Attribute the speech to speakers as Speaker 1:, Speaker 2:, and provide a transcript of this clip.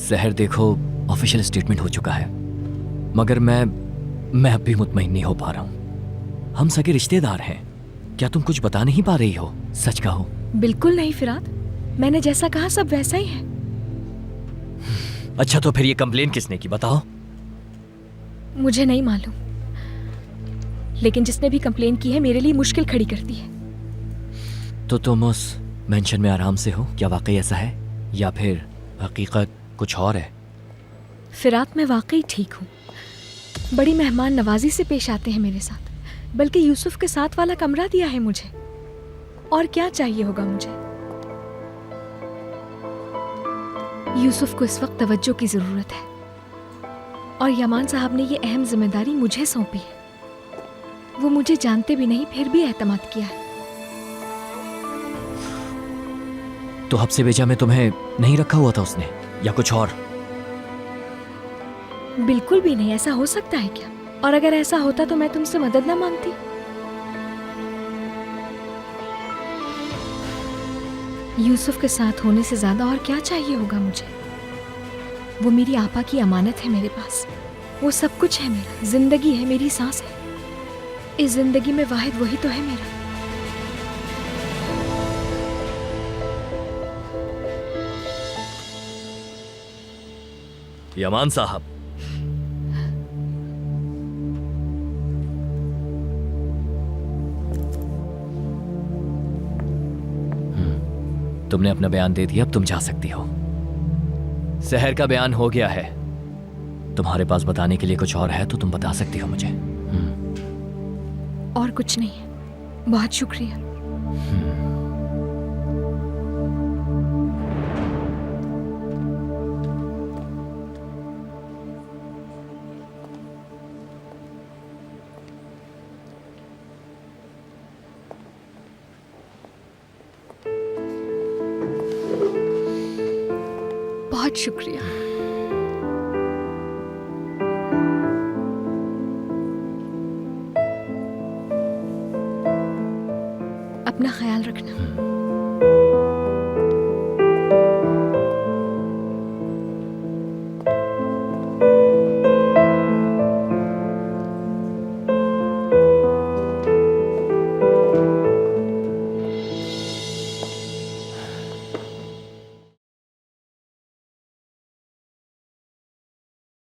Speaker 1: सहर देखो, official statement हो चुका है, मगर मैं अब भी मुतमईन नहीं हो पा रहा हूँ। हम सगे रिश्तेदार हैं। क्या तुम कुछ बता नहीं पा रही हो? सच कहो।
Speaker 2: बिल्कुल नहीं फिराद, मैंने जैसा कहा सब वैसा ही है।
Speaker 1: अच्छा तो फिर ये कंप्लेन किसने की, बताओ।
Speaker 2: मुझे नहीं मालूम, लेकिन जिसने भी कंप्लेन की है मेरे लिए मुश्किल खड़ी कर दी है।
Speaker 1: तो तुम उस मेंशन में आराम से हो? क्या वाकई ऐसा है या फिर हकीकत कुछ और है?
Speaker 2: फिराद, मैं वाकई ठीक हूँ। बड़ी मेहमान नवाजी से पेश आते हैं मेरे साथ, बल्कि यूसुफ के साथ वाला कमरा दिया है मुझे। और क्या चाहिए होगा मुझे? यूसुफ को इस वक्त तवज्जो की जरूरत है, और यमान साहब ने ये अहम जिम्मेदारी मुझे सौंपी है। वो मुझे जानते भी नहीं, फिर भी एतमाद किया है।
Speaker 1: तो हफ्से बेजा में तुम्हें नहीं रखा हुआ था उसने, या कुछ और?
Speaker 2: बिल्कुल भी नहीं। ऐसा हो सकता है क्या? और अगर ऐसा होता तो मैं तुमसे मदद ना मांगती? यूसुफ के साथ होने से ज्यादा और क्या चाहिए होगा मुझे? वो मेरी आपा की अमानत है मेरे पास। वो सब कुछ है मेरा, जिंदगी है, मेरी सांस है। इस जिंदगी में वाहिद वही तो है मेरा।
Speaker 1: यमान साहब, तुमने अपना बयान दे दिया, अब तुम जा सकती हो। सहर का बयान हो गया है। तुम्हारे पास बताने के लिए कुछ और है तो तुम बता सकती हो मुझे।
Speaker 2: और कुछ नहीं है, बहुत शुक्रिया। बहुत शुक्रिया। अपना ख्याल रखना।